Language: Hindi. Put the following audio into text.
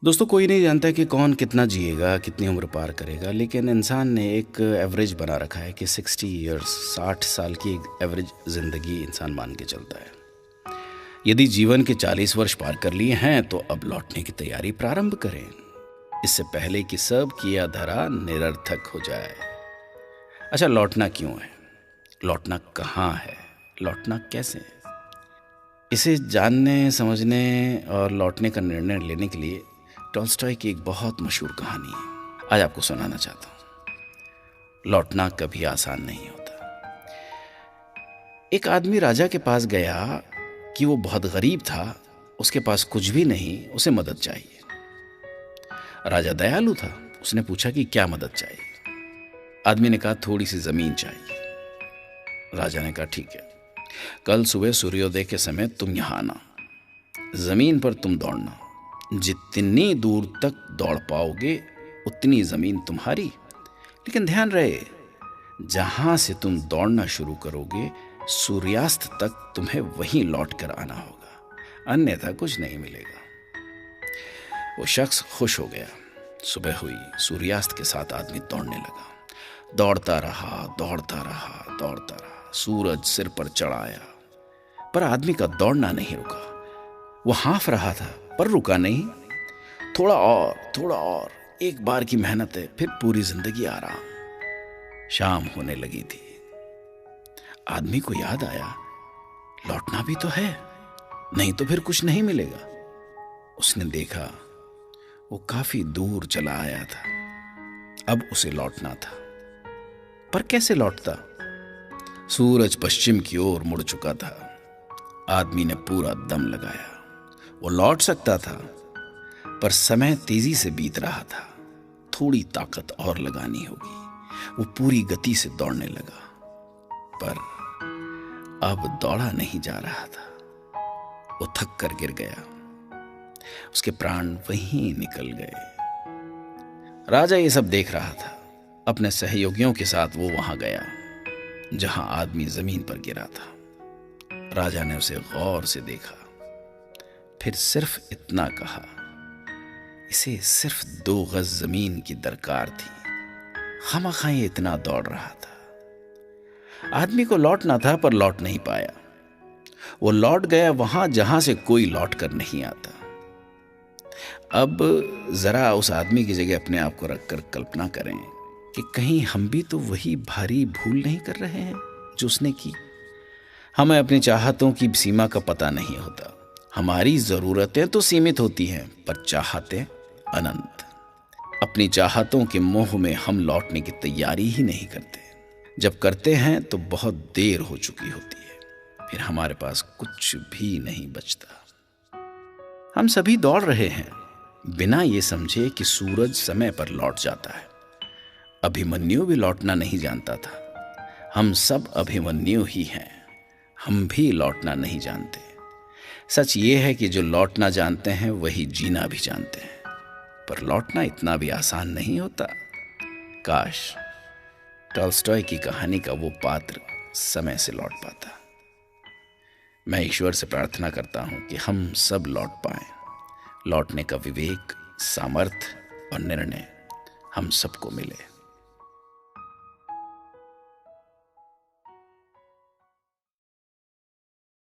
दोस्तों, कोई नहीं जानता कि कौन कितना जिएगा, कितनी उम्र पार करेगा, लेकिन इंसान ने एक एवरेज बना रखा है कि 60 ईयर्स, 60 साल की एक एवरेज ज़िंदगी इंसान मान के चलता है। यदि जीवन के 40 वर्ष पार कर लिए हैं तो अब लौटने की तैयारी प्रारंभ करें, इससे पहले कि सब किया धरा निरर्थक हो जाए। अच्छा, लौटना क्यों है, लौटना कहाँ है, लौटना कैसे है, इसे जानने, समझने और लौटने का निर्णय लेने के लिए टॉल्स्टॉय की एक बहुत मशहूर कहानी है, आज आपको सुनाना चाहता हूं। लौटना कभी आसान नहीं होता। एक आदमी राजा के पास गया कि वो बहुत गरीब था, उसके पास कुछ भी नहीं, उसे मदद चाहिए। राजा दयालु था, उसने पूछा कि क्या मदद चाहिए। आदमी ने कहा थोड़ी सी जमीन चाहिए। राजा ने कहा ठीक है, कल सुबह सूर्योदय के समय तुम यहां आना, जमीन पर तुम दौड़ना, जितनी दूर तक दौड़ पाओगे उतनी जमीन तुम्हारी। लेकिन ध्यान रहे, जहां से तुम दौड़ना शुरू करोगे सूर्यास्त तक तुम्हें वहीं लौट कर आना होगा, अन्यथा कुछ नहीं मिलेगा। वो शख्स खुश हो गया। सुबह हुई, सूर्यास्त के साथ आदमी दौड़ने लगा। दौड़ता रहा, दौड़ता रहा, दौड़ता रहा। सूरज सिर पर चढ़ आया, पर आदमी का दौड़ना नहीं रुका। वो हाँफ रहा था पर रुका नहीं। थोड़ा और, थोड़ा और, एक बार की मेहनत है, फिर पूरी जिंदगी आराम। शाम होने लगी थी। आदमी को याद आया, लौटना भी तो है, नहीं तो फिर कुछ नहीं मिलेगा। उसने देखा वो काफी दूर चला आया था, अब उसे लौटना था। पर कैसे लौटता? सूरज पश्चिम की ओर मुड़ चुका था। आदमी ने पूरा दम लगाया। वो लौट सकता था, पर समय तेजी से बीत रहा था। थोड़ी ताकत और लगानी होगी। वो पूरी गति से दौड़ने लगा, पर अब दौड़ा नहीं जा रहा था। वो थक कर गिर गया। उसके प्राण वहीं निकल गए। राजा ये सब देख रहा था। अपने सहयोगियों के साथ वो वहां गया जहां आदमी जमीन पर गिरा था। राजा ने उसे गौर से देखा, फिर सिर्फ इतना कहा, इसे सिर्फ 2 गज जमीन की दरकार थी, खामखा ये इतना दौड़ रहा था। आदमी को लौटना था पर लौट नहीं पाया। वो लौट गया वहां जहां से कोई लौट कर नहीं आता। अब जरा उस आदमी की जगह अपने आप को रखकर कल्पना करें कि कहीं हम भी तो वही भारी भूल नहीं कर रहे हैं जो उसने की। हमें अपनी चाहतों की सीमा का पता नहीं होता। हमारी जरूरतें तो सीमित होती हैं, पर चाहतें अनंत। अपनी चाहतों के मोह में हम लौटने की तैयारी ही नहीं करते। जब करते हैं तो बहुत देर हो चुकी होती है, फिर हमारे पास कुछ भी नहीं बचता। हम सभी दौड़ रहे हैं बिना ये समझे कि सूरज समय पर लौट जाता है। अभिमन्यु भी लौटना नहीं जानता था। हम सब अभिमन्यु ही हैं, हम भी लौटना नहीं जानते। सच ये है कि जो लौटना जानते हैं वही जीना भी जानते हैं, पर लौटना इतना भी आसान नहीं होता। काश टॉल्स्टॉय की कहानी का वो पात्र समय से लौट पाता। मैं ईश्वर से प्रार्थना करता हूं कि हम सब लौट पाएं। लौटने का विवेक, सामर्थ्य और निर्णय हम सबको मिले।